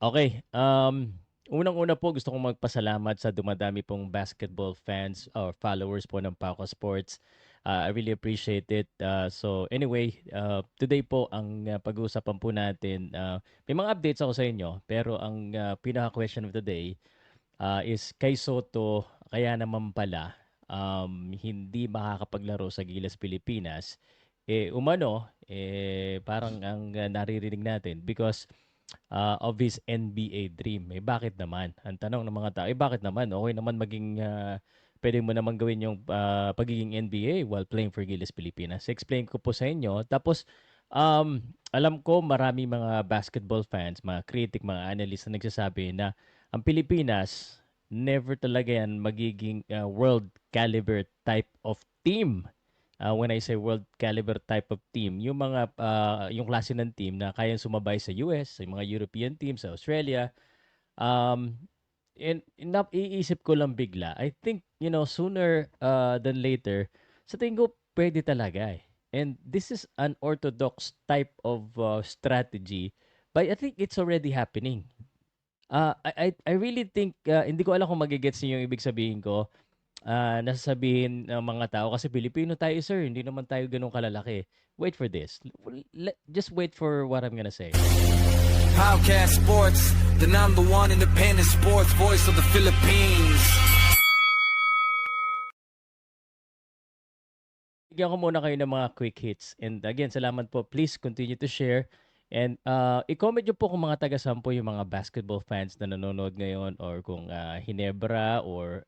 Okay, unang-una po gusto kong magpasalamat sa dumadami pong basketball fans or followers po ng Paco Sports. I really appreciate it. So anyway, today po ang pag-uusapan po natin, may mga updates ako sa inyo, pero ang pinaka-question of the day is kay Soto, kaya naman pala hindi makakapaglaro sa Gilas Pilipinas. Umano, parang ang naririnig natin because of his NBA dream. Bakit naman? Ang tanong ng mga tao, bakit naman? Okay naman maging, pwede mo naman gawin yung pagiging NBA while playing for Gilas Pilipinas. Explain ko po sa inyo. Tapos, alam ko marami mga basketball fans, mga critic, mga analyst na nagsasabi na ang Pilipinas, never talaga yan magiging world caliber type of team. When I say world caliber type of team, yung mga yung klase ng team na kayang sumabay sa US, sa mga European teams, sa Australia. Um, iisip ko lang bigla. I think, sooner than later, sa tingin ko pwede talaga eh. And this is an orthodox type of strategy, but I think it's already happening. I really think, hindi ko alam kung magigets niyo yung ibig sabihin ko, nasasabihin ng mga tao kasi Pilipino tayo sir, hindi naman tayo ganun kalalaki. Wait for this. Just wait for what I'm gonna say. Podcast Sports, the number one independent sports voice of the Philippines. Bigyan ko muna kayo ng mga quick hits. And again, salamat po. Please continue to share. And i-comment nyo po kung mga taga-sampo yung mga basketball fans na nanonood ngayon or kung Hinebra or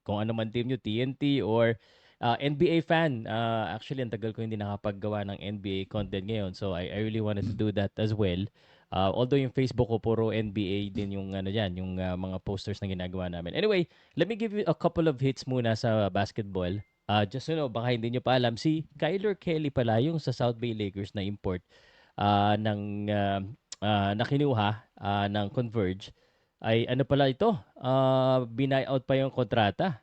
kung ano man team nyo, TNT or NBA fan. Actually, ang tagal ko hindi nakapaggawa ng NBA content ngayon. So I really wanted to do that as well. Although yung Facebook ko puro NBA din yung ano diyan, yung mga posters na ginagawa namin. Anyway, let me give you a couple of hits muna sa basketball. Just baka hindi nyo pa alam, si Kyler Kelly pala yung sa South Bay Lakers na import na kinuha ng Converge ay ano pala ito, buyout pa yung kontrata.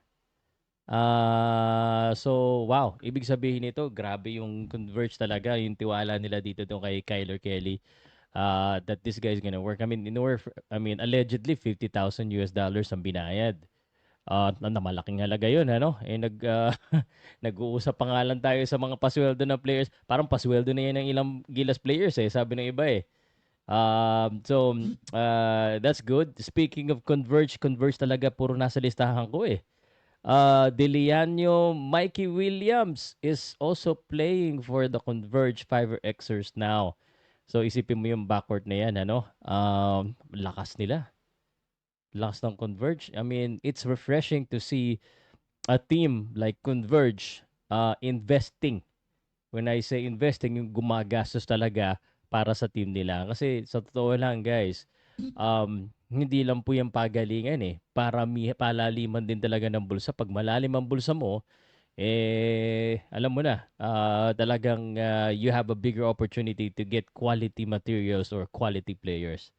So wow, ibig sabihin nito, grabe yung Converge talaga, yung tiwala nila dito doon kay Kyler Kelly. That this guy is gonna work. I mean, allegedly $50,000 ang binayad. Na malaking halaga yun, ano? Nag-uusap pa nga lang tayo sa mga pasweldo ng players. Parang pasweldo na yan ng ilang Gilas players eh, sabi ng iba eh. That's good. Speaking of Converge, Converge talaga puro nasa listahan ko eh. Deliano Mikey Williams is also playing for the Converge Fiverr Xers now. So isipin mo yung backcourt na yan, ano? Lakas nila. Lakas ng Converge. I mean, it's refreshing to see a team like Converge investing. When I say investing, yung gumagastos talaga para sa team nila. Kasi sa totoo lang guys, hindi lang po yung pagalingan eh. Palaliman din talaga ng bulsa. Pag malalim ang bulsa mo, alam mo na, talagang you have a bigger opportunity to get quality materials or quality players.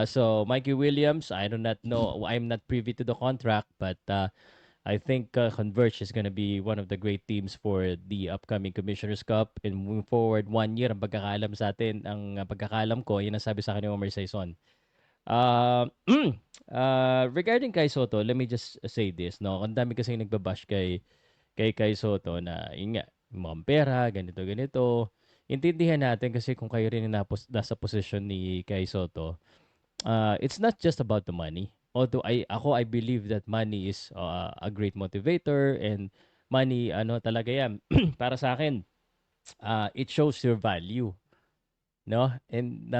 So Mikey Williams, I do not know. I'm not privy to the contract, but I think Converge is going to be one of the great teams for the upcoming Commissioner's Cup. And moving forward, 1 year ang pagkakaalam sa atin. Ang pagkakaalam ko, yun ang sabi sa akin ni Omar Saison. Regarding kay Soto, let me just say this. No? Ang dami kasi nagbabash kay Soto na, yun nga, mga pera, ganito, ganito. Intindihan natin kasi kung kayo rin nasa posisyon ni kay Soto, it's not just about the money. Although I believe that money is a great motivator and money ano talaga yan para sa akin, it shows your value, no? And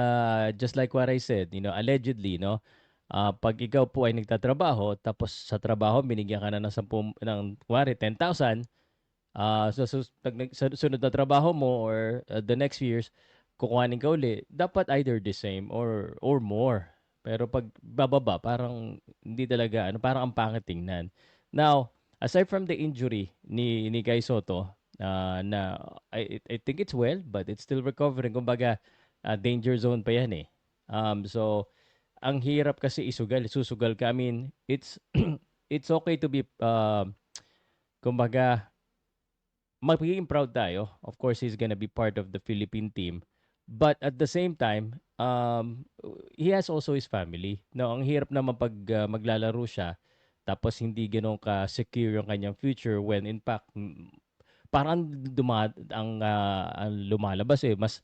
just like what I said, allegedly, no? Pag ikaw po ay nagtatrabaho tapos sa trabaho binigyan ka na ng 10,000, sa sunod na trabaho mo or the next few years, kukuhanin ka uli, dapat either the same or more. Pero pag bababa, parang hindi talaga, parang ang pangit tingnan. Now, aside from the injury ni Kai Soto, na I think it's well, but it's still recovering. Kumbaga, danger zone pa yan eh. So, ang hirap kasi susugal ka. I mean, it's okay to be, kumbaga, magiging proud tayo. Of course, he's gonna be part of the Philippine team. But at the same time, he has also his family. No, ang hirap naman pag maglalaro siya tapos hindi ganoon ka-secure yung kanyang future when in fact parang ang lumalabas mas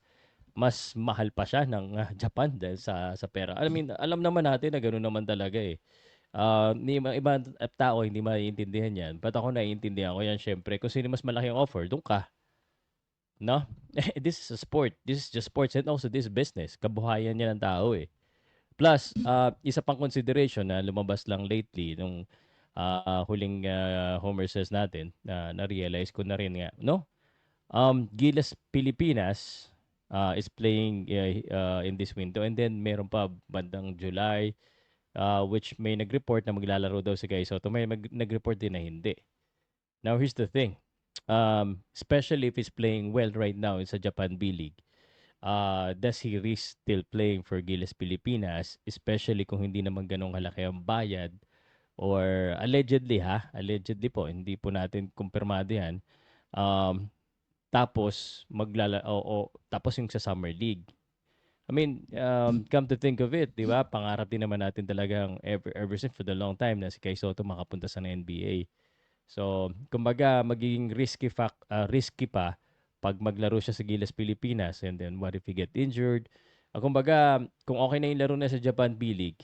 mas mahal pa siya ng Japan dahil sa pera. I mean, alam naman natin na gano'n naman talaga eh. Ni ibang tao hindi maiintindihan 'yan. But ako naiintindihan ko 'yan syempre. Kung sino mas malaki ang offer, do'n ka, no? This is a sport. This is just sports and also this is business. Kabuhayan 'yan ng tao eh. Plus, isa pang consideration na lumabas lang lately nung huling Homer says natin na na-realize ko na rin nga, no? Gilas Pilipinas is playing in this window and then meron pa bandang July which may nag-report na maglalaro daw si Kai Soto. May nag-report din na hindi. Now, here's the thing. Especially if he's playing well right now in sa Japan B-League, does he risk still playing for Gilas Pilipinas, especially kung hindi naman ganong kalaki ang bayad or allegedly po, hindi po natin kumpirmado yan. Um, tapos tapos yung sa Summer League. I mean, come to think of it, 'di ba? Pangarap din naman natin talagang ever since for the long time na si Kai Soto makapunta sa NBA. So, kumbaga magiging risky pa pag maglaro siya sa Gilas Pilipinas and then what if he get injured? Kumbaga, kung okay na yung laro na sa Japan B-League,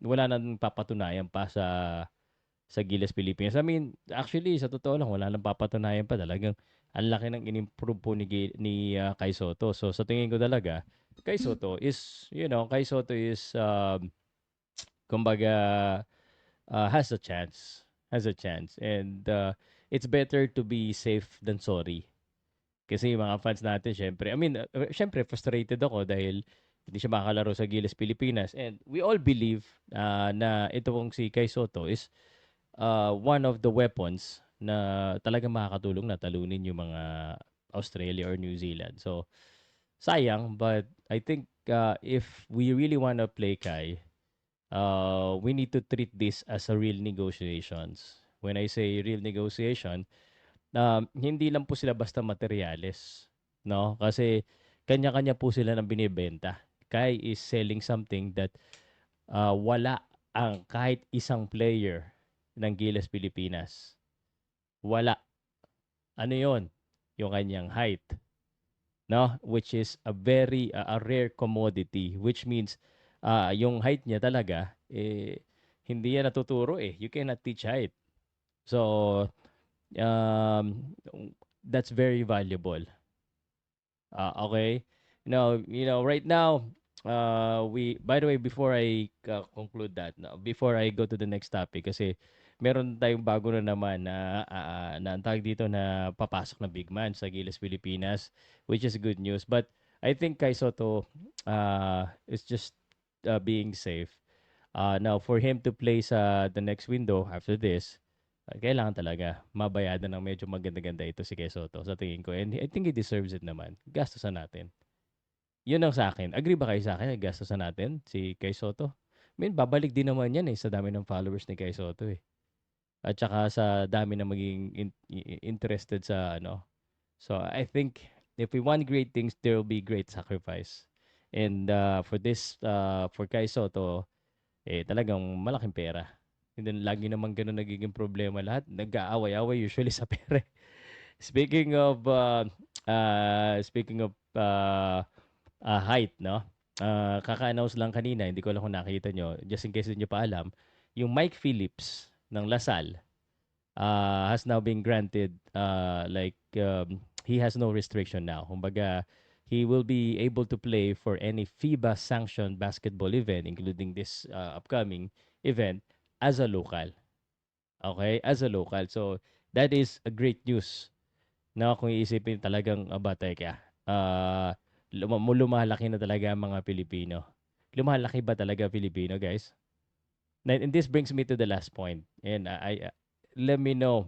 wala nang papatunayan pa sa Gilas Pilipinas. I mean, actually, sa totoo lang, wala nang papatunayan pa. Talagang ang laki ng in-improve po ni Kai Soto. So, sa tingin ko talaga, Kai Soto is, Kai Soto is, kumbaga, has a chance. Has a chance. And it's better to be safe than sorry. Kasi yung mga fans natin, syempre, I mean, syempre, frustrated ako dahil hindi siya makakalaro sa Gilas Pilipinas. And we all believe na ito pong si Kai Soto is one of the weapons na talagang makakatulong na talunin yung mga Australia or New Zealand. So, sayang, but I think if we really want to play Kai, we need to treat this as a real negotiations. When I say real negotiation, hindi lang po sila basta materyales, no? Kasi kanya-kanya po sila ng binibenta. Kai is selling something that wala ang kahit isang player ng Gilas Pilipinas. Wala. Ano yon? Yung kanyang height. No? Which is a rare commodity. Which means, yung height niya talaga, hindi yan natuturo eh. You cannot teach height. So, um, that's very valuable. Okay? Right now, we by the way, before I conclude that, no, before I go to the next topic, kasi meron tayong bago na naman na ang tawag dito na papasok na big man sa Gilas Pilipinas, which is good news. But I think Kai Soto is just being safe. Now, for him to play sa the next window after this, kailangan talaga mabayadan ng medyo maganda-ganda ito si Kai Soto sa tingin ko. And I think he deserves it naman. Gastusan natin. Yun ang sa akin. Agree ba kayo sa akin na gastusan natin si Kai Soto? I mean, babalik din naman yan sa dami ng followers ni Kai Soto eh. At saka sa dami na maging interested sa ano. So I think if we want great things, there will be great sacrifice. And for Kai Soto, talagang malaking pera. And then lagi naman ganun nagiging problema lahat. Nag-aaway-away usually sa pera. Speaking of height, no? Kaka-announce lang kanina, hindi ko alam kung nakita nyo, just in case hindi nyo pa alam, yung Mike Phillips ng Lasal has now been granted, he has no restriction now. Kumbaga, he will be able to play for any FIBA-sanctioned basketball event, including this upcoming event, as a local. Okay? As a local. So, that is a great news. No, kung iisipin talagang teka, lumalaki na talaga ang mga Pilipino. Lumalaki ba talaga Pilipino, guys? And this brings me to the last point. And let me know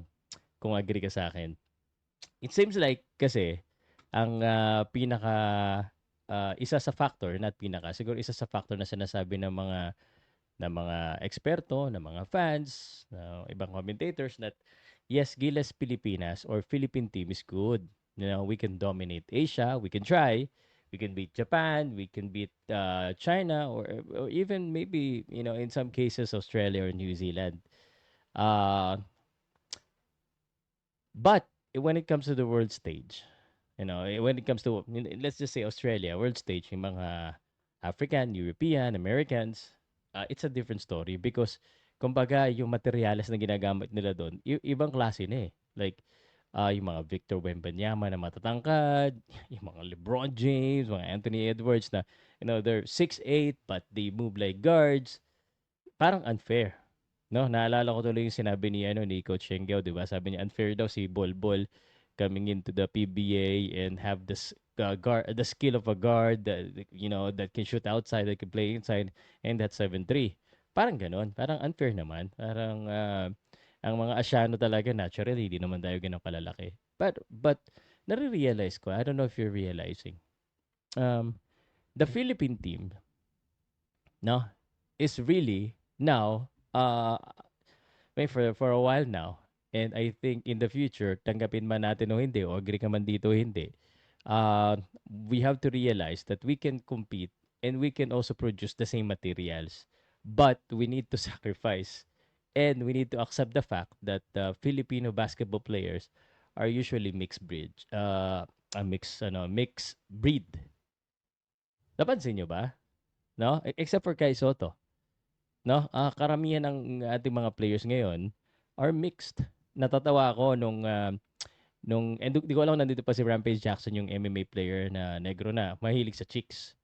kung agree ka sa akin. It seems like kasi ang isa sa factor, not pinaka, siguro isa sa factor na sinasabi ng mga eksperto, ng mga fans, ng ibang commentators that yes, Gilas Pilipinas or Philippine team is good. We can dominate Asia, we can try, We can beat Japan, we can beat China, or even maybe, in some cases, Australia or New Zealand. Uh, but when it comes to the world stage, when it comes to, let's just say Australia, world stage, yung mga African, European, Americans, it's a different story because, kumbaga, yung materials na ginagamit nila doon, ibang klase na eh. Like, yung mga Victor Wembanyama na matatangkad, yung mga LeBron James, mga Anthony Edwards na, they're 6'8", but they move like guards. Parang unfair. No, naalala ko tuloy yung sinabi ni Coach Shengyao, 'di ba? Sabi niya unfair daw si Bolbol coming into the PBA and have the skill of a guard that can shoot outside, that can play inside, and that's 7'3". Parang ganoon. Parang unfair naman. Parang ang mga Asyano talaga naturally hindi naman tayo ganun kalalaki. But nare-realize ko, I don't know if you're realizing. Um the Philippine team, no, is really now for a while now, and I think in the future, tanggapin man natin o hindi, o agree ka man dito o hindi, uh, we have to realize that we can compete and we can also produce the same materials. But we need to sacrifice and we need to accept the fact that Filipino basketball players are usually mixed breed. Napansin nyo ba? No? Except for Kai Soto. No, karamihan ng ating mga players ngayon are mixed. Natatawa ako and di ko alam nandito pa si Rampage Jackson, yung MMA player na negro na mahilig sa chicks.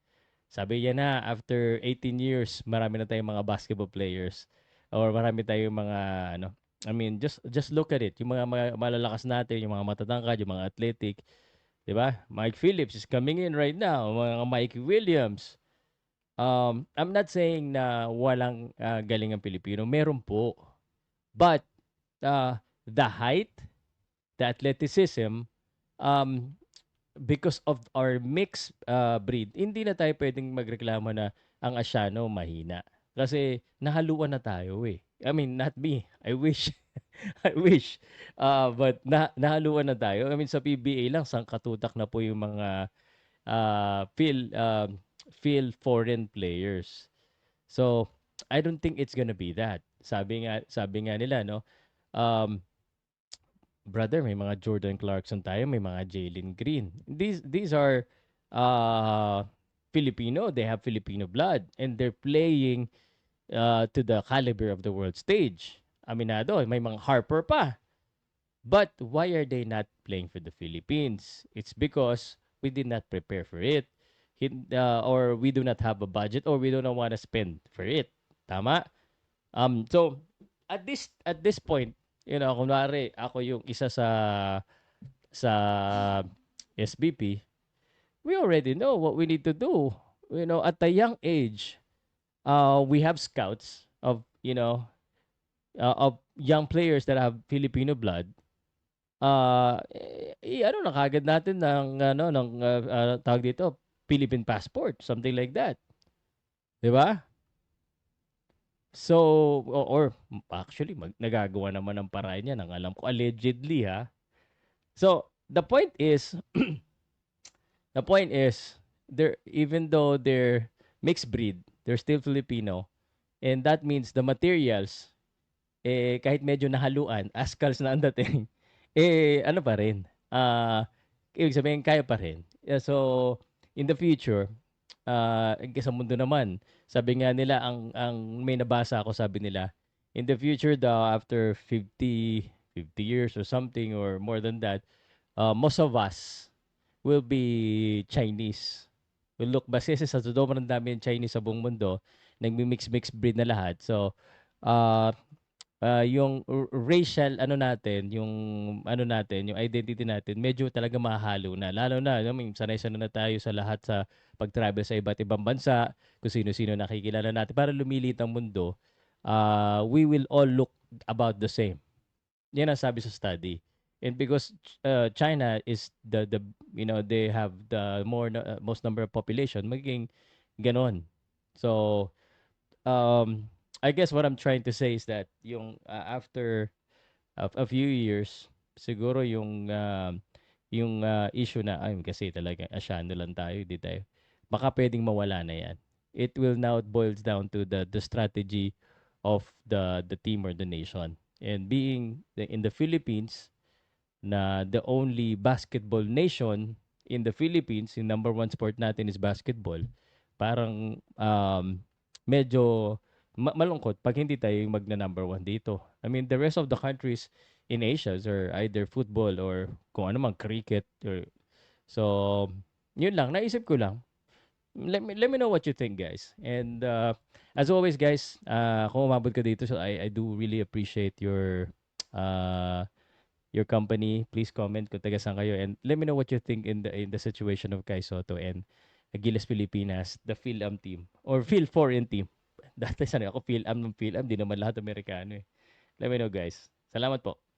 Sabi niya na after 18 years, marami na tayong mga basketball players or marami tayong mga I mean, just look at it. Yung mga malalakas natin, yung mga matatangkad, yung mga athletic, 'di ba? Mike Phillips is coming in right now, mga Mike Williams. I'm not saying na walang galing ang Pilipino. Meron po. But the height, the athleticism, um, because of our mixed breed, hindi na tayo pwedeng magreklamo na ang Asyano mahina. Kasi nahaluan na tayo eh. I mean, not me. I wish. I wish. But nahaluan na tayo. I mean, sa PBA lang, sangkatutak na po yung mga uh, feel um, feel foreign players. So, I don't think it's gonna be that. Sabi nga nila, no? Um, brother, may mga Jordan Clarkson tayo, may mga Jalen Green. These are uh Filipino, they have Filipino blood and they're playing to the caliber of the world stage. Aminado, may mga Harper pa. But why are they not playing for the Philippines? It's because we did not prepare for it. Or we do not have a budget or we do not want to spend for it. Tama? So at this point, kunwari ako yung isa sa SBP, we already know what we need to do. At a young age, we have scouts of young players that have Filipino blood. Ano na kagad natin ng tawag dito, Philippine passport, something like that. 'Di ba? So, or actually, nagagawa naman ng paraan yan. Ang alam ko, allegedly, ha? So, the point is, even though they're mixed breed, they're still Filipino. And that means the materials, kahit medyo nahaluan, ascals na ang dating, ano pa rin. Ibig sabihin, kaya pa rin. Yeah, so, in the future, sa mundo naman, sabi nga nila, ang may nabasa ako, sabi nila, in the future daw, after 50 years or something, or more than that, most of us will be Chinese. Will look, kasi sa sobrang dami yung Chinese sa buong mundo, nagmi-mix breed na lahat. So, uh, yung racial yung identity natin medyo talaga mahalo na. Lalo na, I mean, sanay-sanay na tayo sa lahat sa pag-travel sa iba't ibang bansa, kung sino-sino nakikilala natin. Para lumilit ang mundo, we will all look about the same. Yan ang sabi sa study. And because China is they have the most number of population, magiging ganon. So, um, I guess what I'm trying to say is that yung after a few years, siguro yung yung issue na ay kasi talaga Asyano lang tayo, di tayo. Baka pwedeng mawala na yan. It will now boils down to the strategy of the team or the nation. And being in the Philippines, na the only basketball nation in the Philippines, yung number one sport natin is basketball, parang medyo malungkot pag hindi tayo yung magna number one dito. I mean, the rest of the countries in Asia are either football or kung ano man, cricket. So, yun lang. Naisip ko lang. Let me know what you think, guys. And as always, guys, kung umabot ka dito, so I do really appreciate uh, your company. Please comment kung taga saan kayo and let me know what you think in the situation of Kai Soto and Gilas Pilipinas, the PhilAm team or Phil Foreign team. Dati sanay ako PhilAm ng PhilAm, di naman lahat Amerikano eh. Let me know guys. Salamat po.